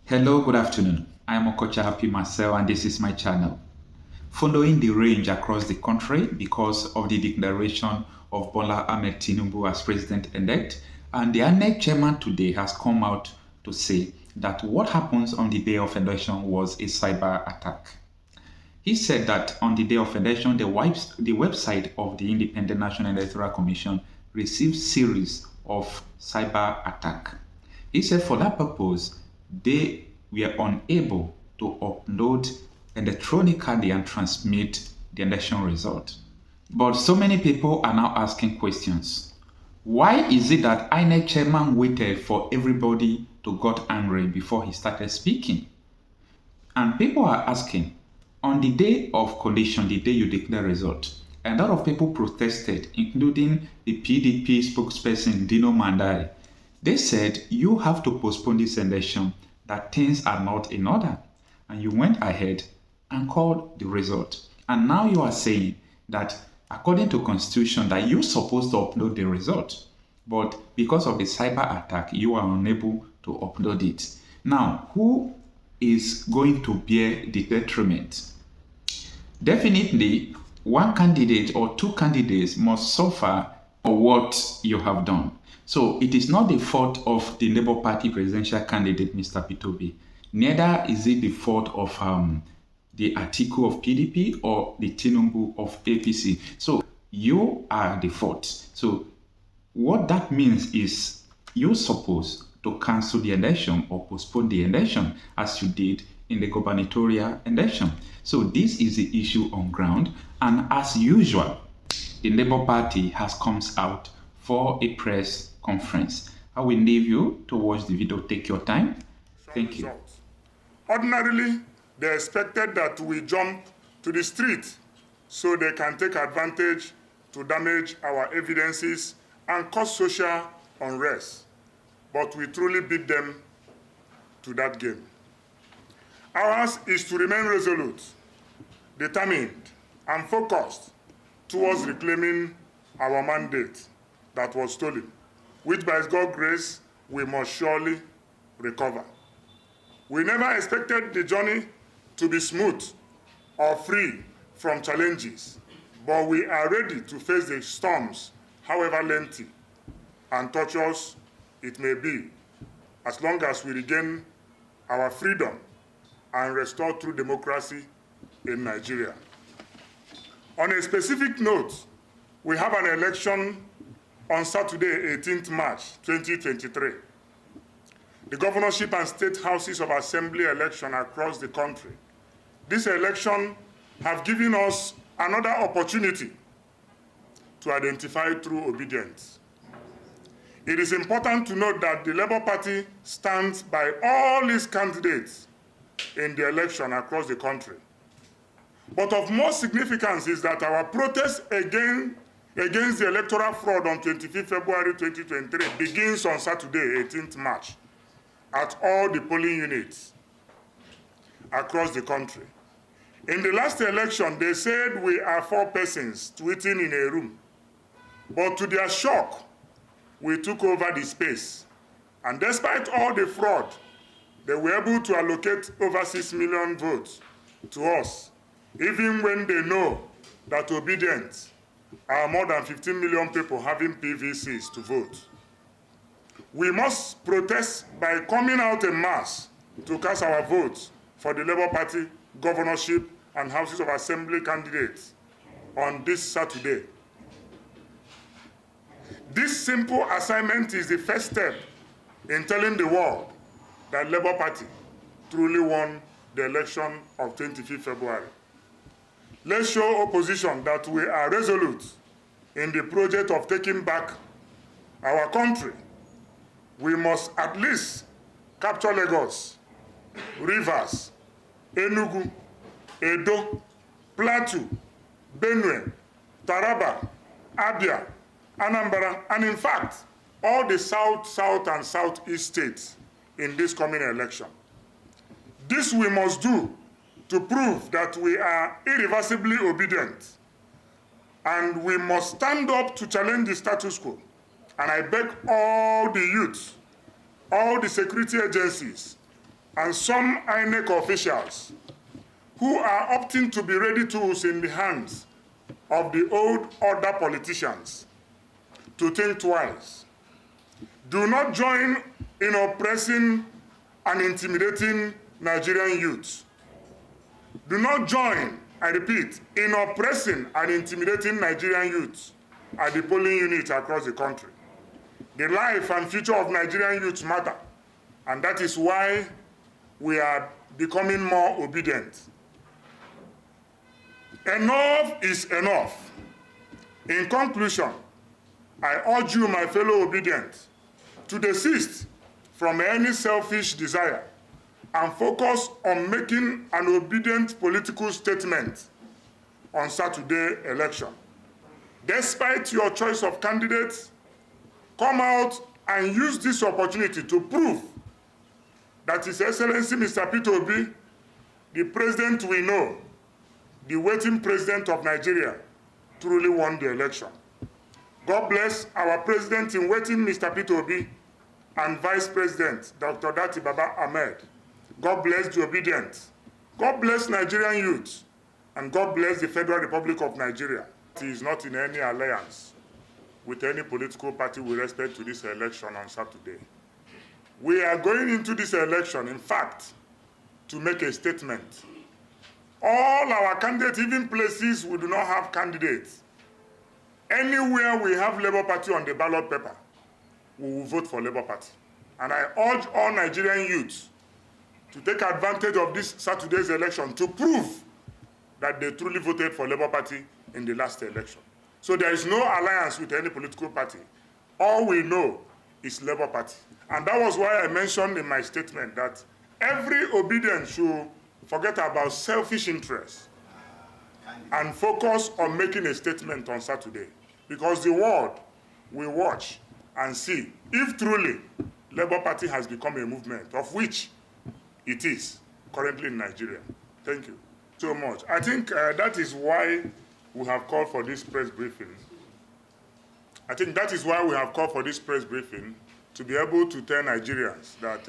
Hello, good afternoon. I am Okocha Happy Marcel and this is my channel. Following the range across the country because of the declaration of Bola Ahmed Tinubu as president-elect, and the INEC chairman today has come out to say that what happens on the day of election was a cyber attack. He said that on the day of election, the website of the Independent National Electoral Commission received series of cyber attack. He said for that purpose, they were unable to upload electronically and transmit the election result. But so many people are now asking questions. Why is it that INEC chairman waited for everybody to got angry before he started speaking? And people are asking, on the day of collation, the day you declare result, a lot of people protested, including the PDP spokesperson Dino Mandai. They said you have to postpone this election, that things are not in order. And you went ahead and called the result. And now you are saying that according to constitution that you're supposed to upload the result. But because of the cyber attack, you are unable to upload it. Now, who is going to bear the detriment? Definitely, one candidate or two candidates must suffer for what you have done. So it is not the fault of the Labour Party presidential candidate, Mr. Pitobi. Neither is it the fault of the Atiku of PDP or the Tinubu of APC. So you are the fault. So what that means is you're supposed to cancel the election or postpone the election as you did in the gubernatorial election. So this is the issue on ground, and as usual, the Labour Party has comes out for a press conference. I will leave you to watch the video. Take your time. Thank you. Ordinarily, they expected that we jump to the street so they can take advantage to damage our evidences and cause social unrest. But we truly beat them to that game. Ours is to remain resolute, determined, and focused towards reclaiming our mandate that was stolen, which by God's grace we must surely recover. We never expected the journey to be smooth or free from challenges, but we are ready to face the storms, however lengthy and tortuous it may be, as long as we regain our freedom and restore true democracy in Nigeria. On a specific note, we have an election on Saturday, 18th March 2023. The governorship and state houses of assembly election across the country. This election have given us another opportunity to identify true obedience. It is important to note that the Labour Party stands by all its candidates in the election across the country. But of more significance is that our protest against the electoral fraud on 25 February 2023 begins on Saturday, 18th March, at all the polling units across the country. In the last election, they said we are 4 persons tweeting in a room. But to their shock, we took over the space. And despite all the fraud, they were able to allocate over 6 million votes to us, even when they know that obedience are more than 15 million people having PVCs to vote. We must protest by coming out en masse to cast our votes for the Labour Party governorship and houses of assembly candidates on this Saturday. This simple assignment is the first step in telling the world that Labour Party truly won the election of 25 February. Let's show opposition that we are resolute in the project of taking back our country. We must at least capture Lagos, Rivers, Enugu, Edo, Plateau, Benue, Taraba, Abia, Anambra, and in fact, all the south, and southeast states in this coming election. This we must do to prove that we are irreversibly obedient, and we must stand up to challenge the status quo. And I beg all the youths, all the security agencies, and some INEC officials who are opting to be ready tools in the hands of the old order politicians to think twice. Do not join in oppressing and intimidating Nigerian youth. Do not join, I repeat, in oppressing and intimidating Nigerian youth at the polling units across the country. The life and future of Nigerian youth matter, and that is why we are becoming more obedient. Enough is enough. In conclusion, I urge you, my fellow obedient, to desist from any selfish desire and focus on making an obedient political statement on Saturday election. Despite your choice of candidates, come out and use this opportunity to prove that His Excellency Mr. Peter Obi, the president we know, the waiting president of Nigeria, truly won the election. God bless our president in waiting, Mr. Peter Obi, and Vice President, Dr. Dati Baba Ahmed. God bless the obedient. God bless Nigerian youth. And God bless the Federal Republic of Nigeria. He is not in any alliance with any political party with respect to this election on Saturday. We are going into this election, in fact, to make a statement. All our candidates, even places we do not have candidates, anywhere we have Labour Party on the ballot paper, we will vote for Labour Party. And I urge all Nigerian youths to take advantage of this Saturday's election to prove that they truly voted for Labour Party in the last election. So there is no alliance with any political party. All we know is Labour Party. And that was why I mentioned in my statement that every obedient should forget about selfish interests and focus on making a statement on Saturday. Because the world will watch and see if truly Labour Party has become a movement, of which it is currently in Nigeria. Thank you so much. I think that is why we have called for this press briefing. I think that is why we have called for this press briefing, to be able to tell Nigerians that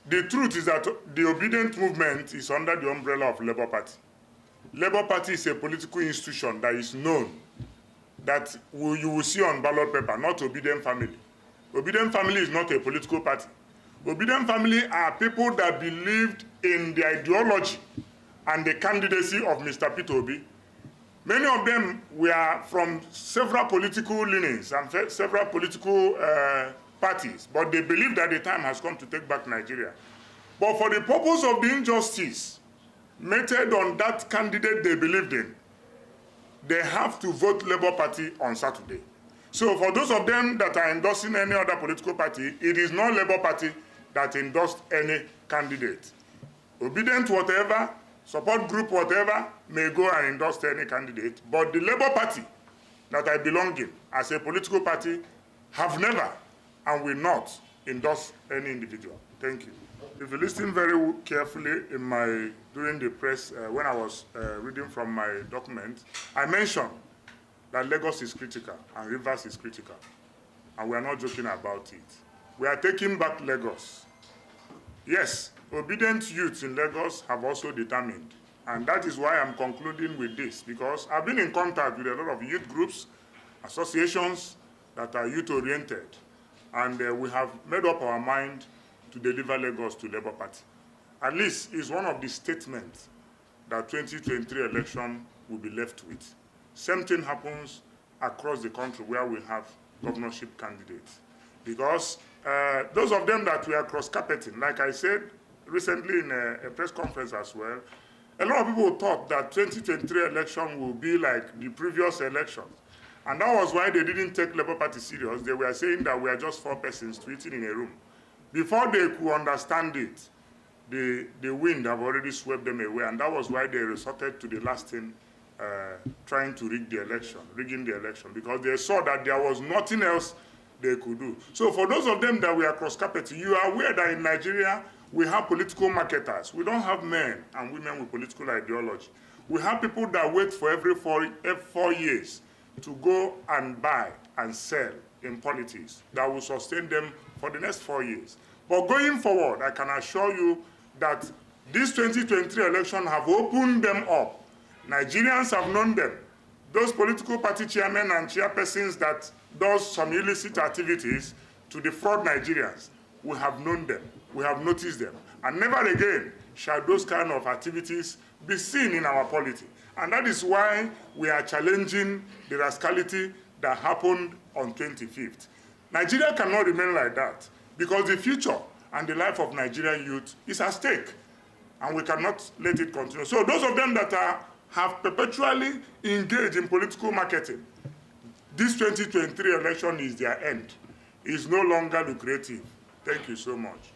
the truth is that the obedient movement is under the umbrella of Labour Party. Labour Party is a political institution that is known, that you will see on ballot paper, not Obedient Family. Obedient Family is not a political party. Obedient Family are people that believed in the ideology and the candidacy of Mr. Peter Obi. Many of them were from several political leanings and several political parties, but they believe that the time has come to take back Nigeria. But for the purpose of the injustice meted on that candidate they believed in, they have to vote Labour Party on Saturday. So for those of them that are endorsing any other political party, it is not Labour Party that endorsed any candidate. Obedient whatever, support group whatever, may go and endorse any candidate. But the Labour Party that I belong in, as a political party, have never and will not endorse any individual. Thank you. If you listen very carefully during the press, when I was reading from my document, I mentioned that Lagos is critical and Rivers is critical. And we are not joking about it. We are taking back Lagos. Yes, obedient youths in Lagos have also determined. And that is why I'm concluding with this, because I've been in contact with a lot of youth groups, associations that are youth-oriented. And we have made up our mind to deliver Lagos to Labour Party. At least it's one of the statements that 2023 election will be left with. Same thing happens across the country where we have governorship candidates. Because those of them that we are cross-carpeting, like I said recently in a press conference as well, a lot of people thought that 2023 election will be like the previous elections. And that was why they didn't take Labour Party serious. They were saying that we are just 4 persons tweeting in a room. Before they could understand it, the wind have already swept them away, and that was why they resorted to the last thing, trying to rigging the election, because they saw that there was nothing else they could do. So for those of them that we are cross-carpeting, you are aware that in Nigeria, we have political marketers. We don't have men and women with political ideology. We have people that wait for every 4 years to go and buy and sell in politics that will sustain them for the next 4 years. But going forward, I can assure you that this 2023 election have opened them up. Nigerians have known them. Those political party chairmen and chairpersons that does some illicit activities to defraud Nigerians, we have known them, we have noticed them. And never again shall those kind of activities be seen in our polity. And that is why we are challenging the rascality that happened on 25th. Nigeria cannot remain like that because the future and the life of Nigerian youth is at stake. And we cannot let it continue. So those of them that have perpetually engaged in political marketing, this 2023 election is their end. It's no longer lucrative. Thank you so much.